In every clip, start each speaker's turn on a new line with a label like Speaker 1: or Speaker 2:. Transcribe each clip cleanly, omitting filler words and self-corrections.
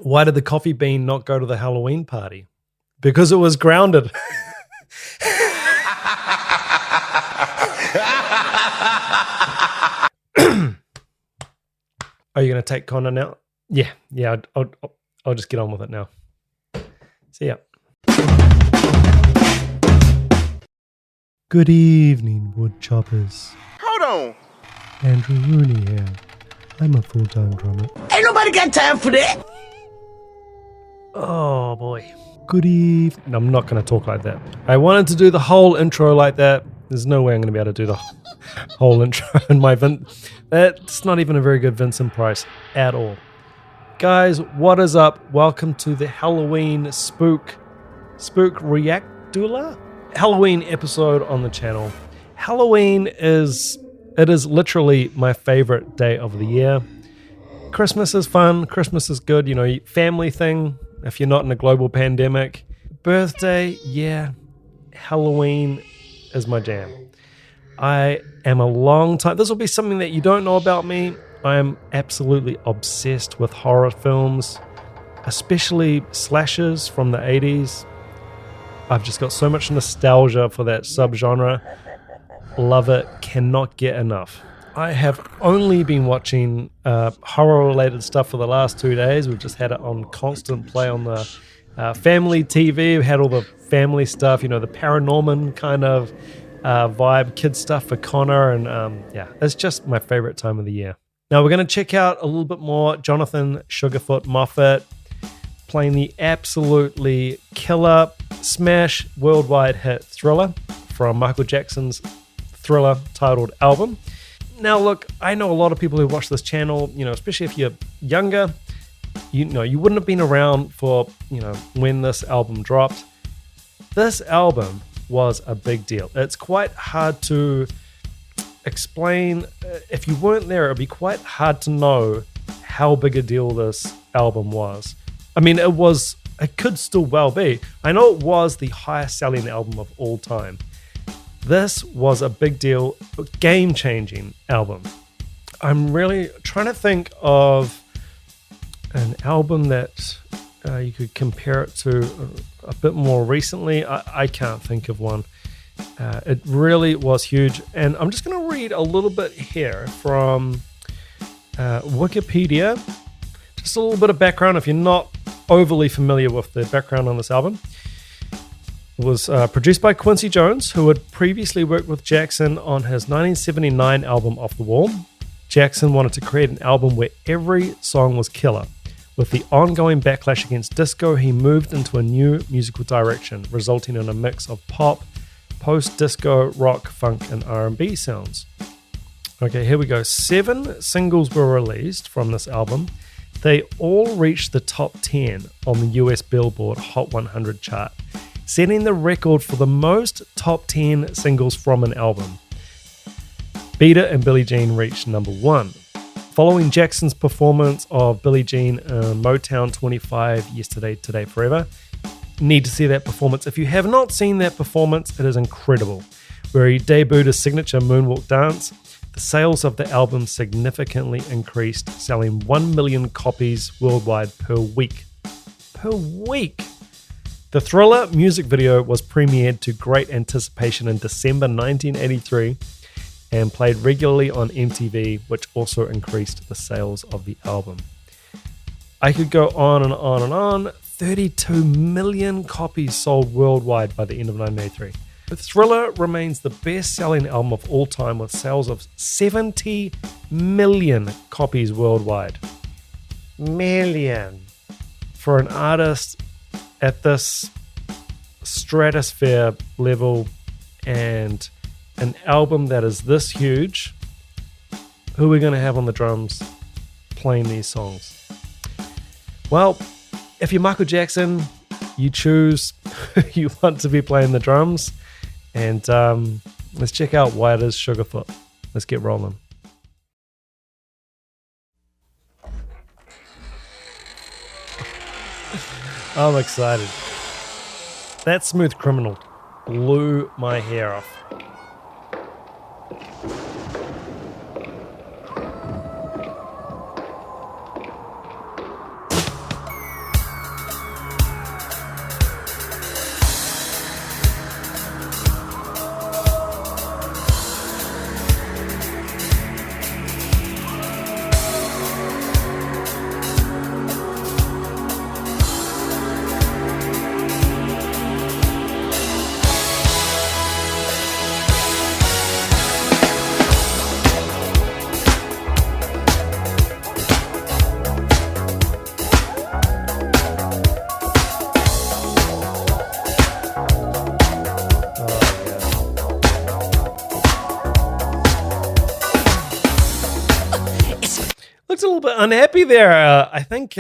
Speaker 1: Why did the coffee bean not go to the Halloween party? Because it was grounded. Are you going to take Connor now? Yeah, I'll just get on with it now. See ya. Good evening, woodchoppers.
Speaker 2: Hold on.
Speaker 1: Andrew Rooney here. I'm a full-time drummer.
Speaker 3: Ain't nobody got time for that.
Speaker 1: Oh boy. Good evening. No, I'm not going to talk like that. I wanted to do the whole intro like that. There's no way I'm going to be able to do the whole intro in my that's not even a very good Vincent Price at all. Guys, what is up? Welcome to the Halloween Spook Reactula Halloween episode on the channel. Halloween is literally my favorite day of the year. Christmas is fun. Christmas is good. You know, family thing. If you're not in a global pandemic. Birthday, yeah. Halloween is my jam. I am a long time. This will be something that you don't know about me. I am absolutely obsessed with horror films, especially slashers from the 80s. I've just got so much nostalgia for that subgenre. Love it. Cannot get enough. I have only been watching horror-related stuff for the last 2 days. We've just had it on constant play on the family TV. We've had all the family stuff, you know, the paranormal kind of vibe, kid stuff for Connor. And yeah, it's just my favorite time of the year. Now we're going to check out a little bit more Jonathan Sugarfoot Moffett playing the absolutely killer smash worldwide hit Thriller from Michael Jackson's Thriller titled album. Now look, I know a lot of people who watch this channel, you know, especially if you're younger, you know, you wouldn't have been around for, you know, when this album dropped. This album was a big deal. It's quite hard to explain. If you weren't there, it'd be quite hard to know how big a deal this album was. I mean, it could still well be. I know it was the highest selling album of all time. This was a big deal, game-changing album. I'm really trying to think of an album that you could compare it to a bit more recently. I can't think of one. It really was huge. And I'm just going to read a little bit here from Wikipedia. Just a little bit of background if you're not overly familiar with the background on this album. It was produced by Quincy Jones, who had previously worked with Jackson on his 1979 album Off the Wall. Jackson wanted to create an album where every song was killer. With the ongoing backlash against disco, he moved into a new musical direction, resulting in a mix of pop, post-disco, rock, funk, and R&B sounds. Okay, here we go. 7 singles were released from this album. They all reached the top 10 on the US Billboard Hot 100 chart, setting the record for the most top 10 singles from an album. Beat It and Billie Jean reached number 1. Following Jackson's performance of Billie Jean in Motown 25, Yesterday, Today, Forever, need to see that performance. If you have not seen that performance, it is incredible. Where he debuted his signature moonwalk dance, the sales of the album significantly increased, selling 1 million copies worldwide per week. Per week! The Thriller music video was premiered to great anticipation in December 1983 and played regularly on MTV, which also increased the sales of the album. I could go on and on and on. 32 million copies sold worldwide by the end of 1983. The Thriller remains the best-selling album of all time with sales of 70 million copies worldwide. Million. For an artist at this stratosphere level and an album that is this huge, who are we going to have on the drums playing these songs? Well, if you're Michael Jackson, you choose who you want to be playing the drums. And let's check out why it is Sugarfoot. Let's get rolling. I'm excited. That Smooth Criminal blew my hair off. bit unhappy there. I think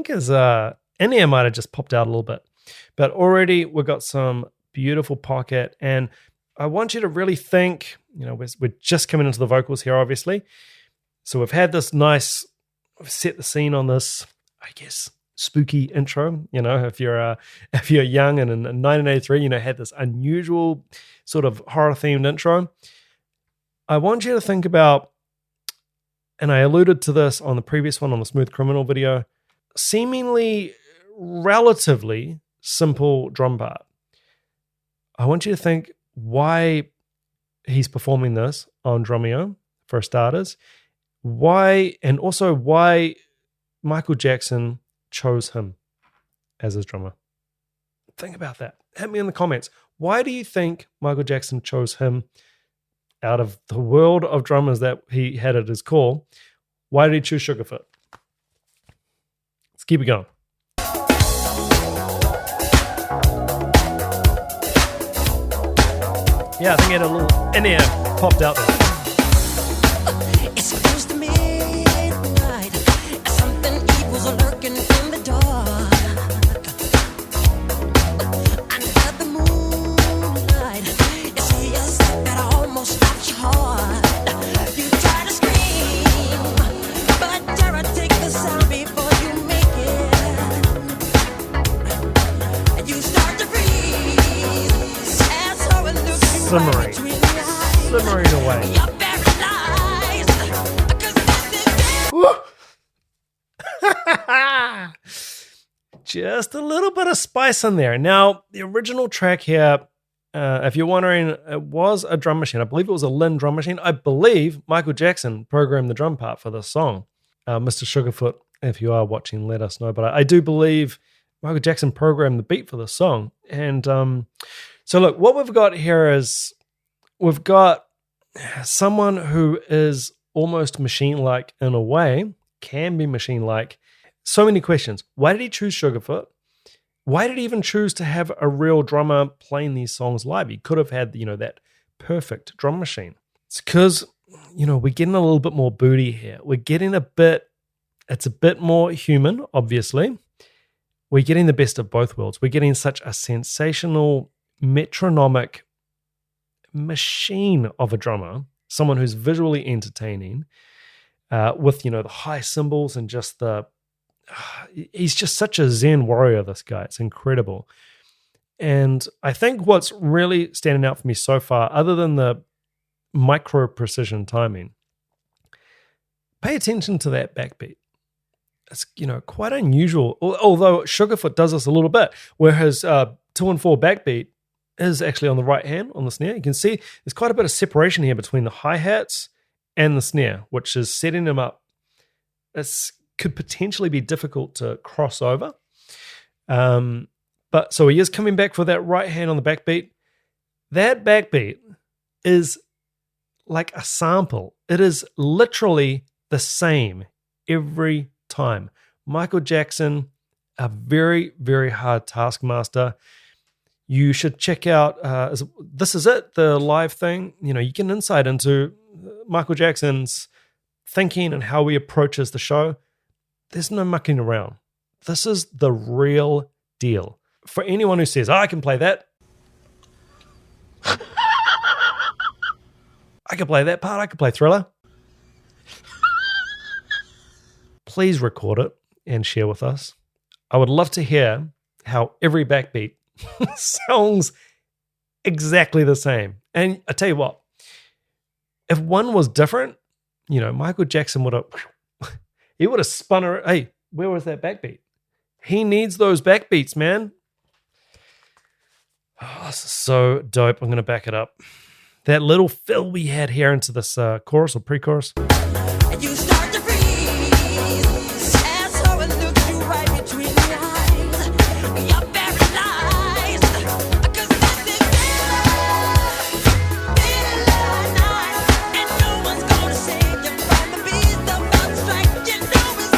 Speaker 1: his in-ear might have just popped out a little bit. But already we've got some beautiful pocket, and I want you to really think, we're just coming into the vocals here, obviously. So we've had this nice, set the scene on this, I guess, spooky intro. If you're young and in 1983, had this unusual sort of horror-themed intro. I want you to think about, and I alluded to this on the previous one on the Smooth Criminal video, seemingly relatively simple drum part. I want you to think why he's performing this on Drumeo, for starters. Why Michael Jackson chose him as his drummer. Think about that. Hit me in the comments. Why do you think Michael Jackson chose him out of the world of drummers that he had at his core? Why did he choose Sugarfoot? Let's keep it going. Yeah, I think he had a little in-ear popped out there.
Speaker 2: It's close to midnight. Something evil's lurking in the dark. Under the moonlight, you see a sight that almost stops your heart. You try to scream, but terror takes the sound before you make it. And you start to freeze as horror looks
Speaker 1: Simmering away. Just a little bit of spice in there. Now, the original track here, if you're wondering, it was a drum machine. I believe it was a Lynn drum machine. I believe Michael Jackson programmed the drum part for this song. Mr. Sugarfoot, if you are watching, let us know. But I do believe Michael Jackson programmed the beat for this song. And so look, what we've got here is we've got someone who is almost machine-like in a way, can be machine-like. So many questions. Why did he choose Sugarfoot? Why did he even choose to have a real drummer playing these songs live? He could have had, that perfect drum machine. It's because, we're getting a little bit more booty here. We're getting it's a bit more human, obviously. We're getting the best of both worlds. We're getting such a sensational, metronomic machine of a drummer, someone who's visually entertaining, with, the high cymbals and just he's just such a Zen warrior, this guy. It's incredible. And I think what's really standing out for me so far, other than the micro precision timing, pay attention to that backbeat. It's, quite unusual. Although Sugarfoot does this a little bit, where his 2 and 4 backbeat is actually on the right hand on the snare. You can see there's quite a bit of separation here between the hi-hats and the snare, which is setting them up. It could potentially be difficult to cross over. But so he is coming back for that right hand on the backbeat. That backbeat is like a sample. It is literally the same every time. Michael Jackson, a very, very hard taskmaster. You should check out, This Is It, the live thing. You get an insight into Michael Jackson's thinking and how he approaches the show. There's no mucking around. This is the real deal. For anyone who says, I can play that. I can play that part. I can play Thriller. Please record it and share with us. I would love to hear how every backbeat sounds exactly the same. And I tell you what, if one was different, Michael Jackson would have spun her. Hey, where was that backbeat? He needs those backbeats, man. Oh, this is so dope. I'm going to back it up. That little fill we had here into this chorus or pre-chorus.
Speaker 2: You start to freeze as horror looks you right between the eyes. You're paralyzed because this is night, and no one's gonna save you from the beast of strike. You know it's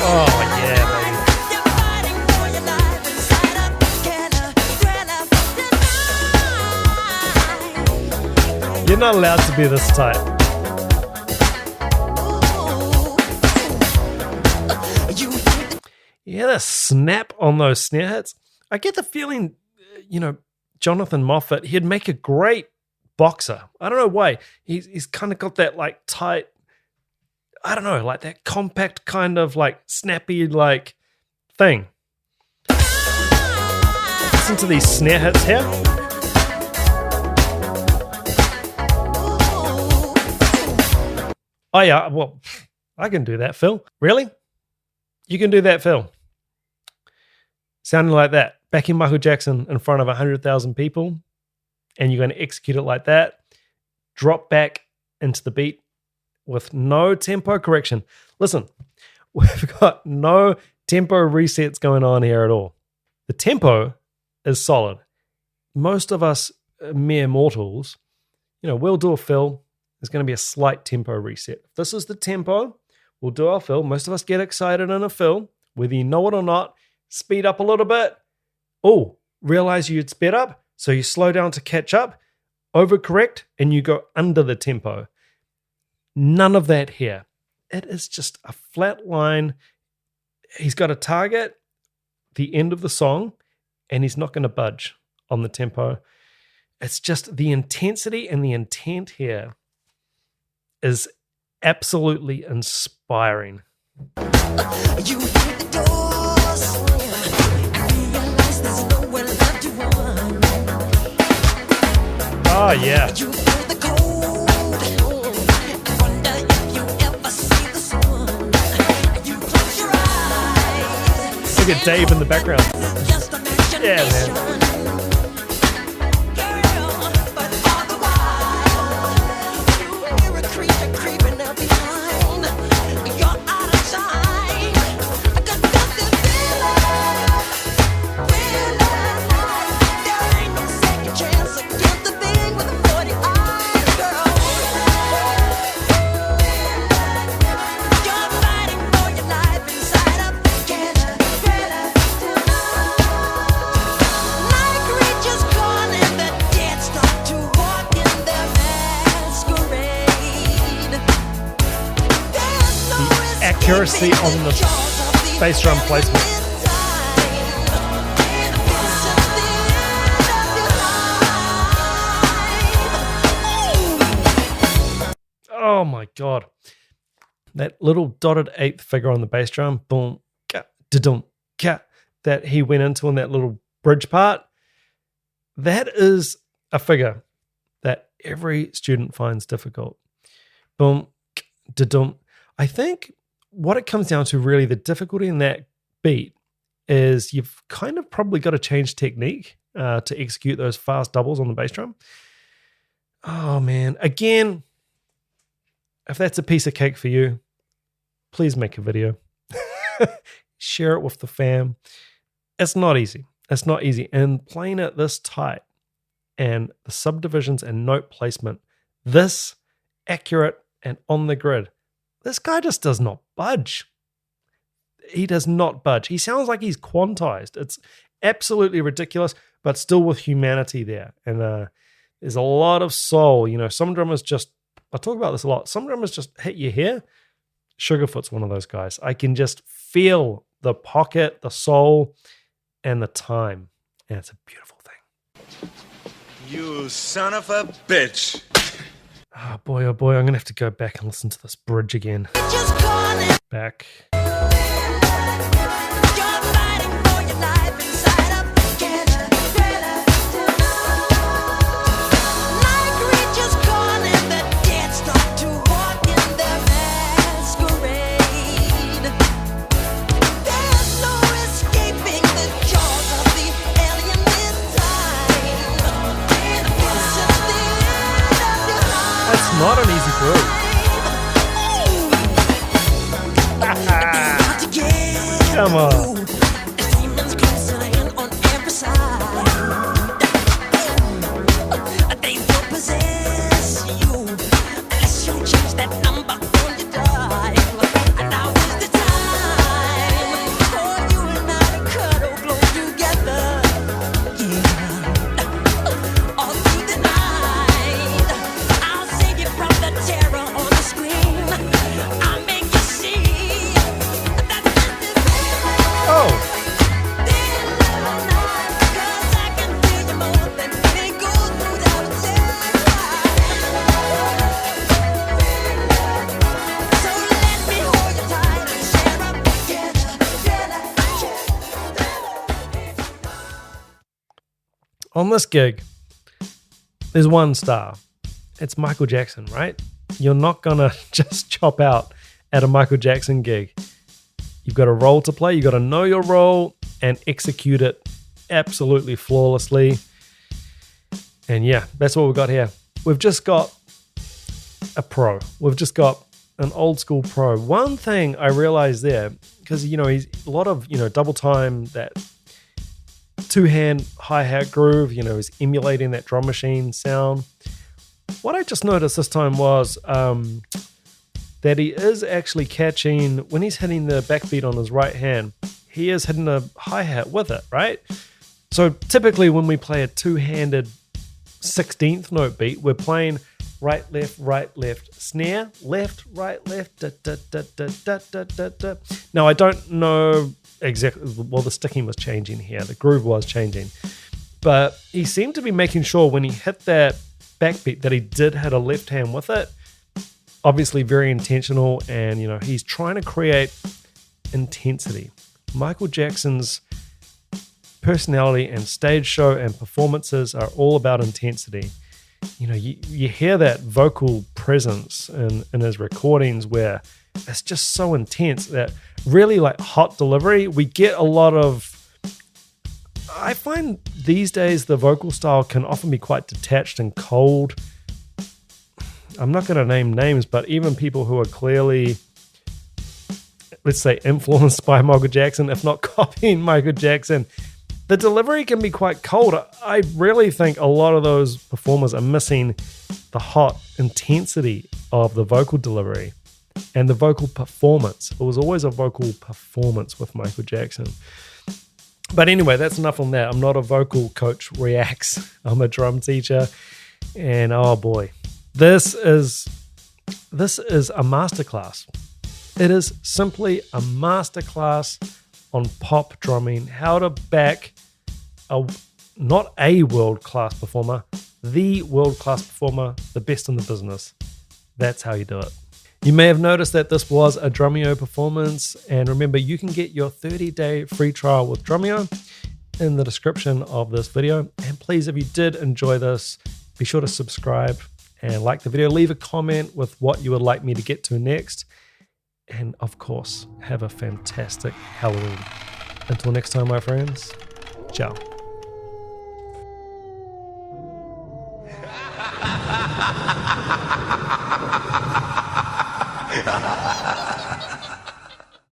Speaker 1: Oh yeah, baby.
Speaker 2: You're fighting for your life inside a thriller tonight.
Speaker 1: You're not allowed to be this tight. Yeah, the snap on those snare hits. I get the feeling, Jonathan Moffett, he'd make a great boxer. I don't know why. He's kind of got that like tight, I don't know, like that compact kind of like snappy like thing. Listen to these snare hits here. Oh yeah, well, I can do that, Phil. Really? You can do that, Phil? Sounding like that. Backing Michael Jackson in front of 100,000 people, and you're going to execute it like that. Drop back into the beat with no tempo correction. Listen, we've got no tempo resets going on here at all. The tempo is solid. Most of us mere mortals, we'll do a fill. There's going to be a slight tempo reset. If this is the tempo, we'll do our fill. Most of us get excited in a fill, whether you know it or not. Speed up a little bit. Oh, realize you'd sped up, so you slow down to catch up, overcorrect, and you go under the tempo. None of that here. It is just a flat line. He's got a target, the end of the song, and he's not going to budge on the tempo. It's just the intensity and the intent here is absolutely inspiring.
Speaker 2: You hit the door swing, realize there's nowhere left to run.
Speaker 1: Oh, yeah.
Speaker 2: You feel the cold, wonder if you ever see the sun. You close your eyes.
Speaker 1: Look at Dave in the background.
Speaker 2: Just imagination.
Speaker 1: Yeah, man.
Speaker 2: Girl, but all the while, you hear a creature creeping up behind. You're out of time. I got this feeling like there ain't no second chance against the thing with the 40 eyes, girl. You're fighting for your life inside of together tonight. Like creatures calling the dead start to walk in their masquerade. There's no
Speaker 1: The accuracy on the bass drum placement. Oh my God. That little dotted eighth figure on the bass drum, boom, ka, da-dum, ka, that he went into in that little bridge part, that is a figure that every student finds difficult. Boom, ka, da-dum. I think what it comes down to really, the difficulty in that beat is you've kind of probably got to change technique to execute those fast doubles on the bass drum. Oh man, again, if that's a piece of cake for you, please make a video. Share it with the fam. It's not easy. It's not easy. And playing it this tight and the subdivisions and note placement, this accurate and on the grid, this guy just does not budge. He does not budge. He sounds like he's quantized. It's absolutely ridiculous, but still with humanity there. And there's a lot of soul. Some drummers just, I talk about this a lot. Some drummers just hit you here. Sugarfoot's one of those guys. I can just feel the pocket, the soul, and the time. And it's a beautiful thing.
Speaker 4: You son of a bitch.
Speaker 1: Oh boy, I'm going to have to go back and listen to this bridge again.
Speaker 2: Just calling.
Speaker 1: Back.
Speaker 2: You're fighting for your life inside of together tonight. Like creatures calling the dead start to walk in their masquerade. There's no escaping the jaws of the alien this time. This is the end of your life.
Speaker 1: That's not an easy groove. Come on.
Speaker 2: Demons closing in on every side. They will possess you unless you change that number on your drive. And now is the time for you and I to cuddle close together. Yeah. All through the night, I'll save you from the terror on the screen. I'll make you see that this is
Speaker 1: On this gig, there's one star. It's Michael Jackson, right? You're not going to just chop out at a Michael Jackson gig. You've got a role to play. You've got to know your role and execute it absolutely flawlessly. And yeah, that's what we've got here. We've just got a pro. We've just got an old school pro. One thing I realized there, because, he's a lot of, double time, that two-hand hi-hat groove, he's emulating that drum machine sound. What I just noticed this time was that he is actually catching, when he's hitting the backbeat on his right hand, he is hitting a hi-hat with it, right? So typically when we play a two-handed 16th note beat, we're playing right, left, snare, left, right, left, da, da, da, da, da, da, da, da. Now, I don't know exactly, well, the sticking was changing here, the groove was changing, but he seemed to be making sure when he hit that backbeat that he did hit a left hand with it. Obviously very intentional, and he's trying to create intensity. Michael Jackson's personality and stage show and performances are all about intensity. You hear that vocal presence in his recordings where it's just so intense, that really like hot delivery. We get a lot of, I find these days the vocal style can often be quite detached and cold. I'm not going to name names, but even people who are clearly, let's say, influenced by Michael Jackson, if not copying Michael Jackson, the delivery can be quite cold. I really think a lot of those performers are missing the hot intensity of the vocal delivery and the vocal performance. It was always a vocal performance with Michael Jackson. But anyway, that's enough on that. I'm not a vocal coach reacts. I'm a drum teacher. And oh boy, this is a masterclass. It is simply a masterclass on pop drumming, how to back not a world-class performer, the world-class performer, the best in the business. That's how you do it. You may have noticed that this was a Drumeo performance, and remember, you can get your 30-day free trial with Drumeo in the description of this video. And please, if you did enjoy this, be sure to subscribe and like the video. Leave a comment with what you would like me to get to next. And of course, have a fantastic Halloween. Until next time, my friends, ciao.
Speaker 3: Ha ha ha ha!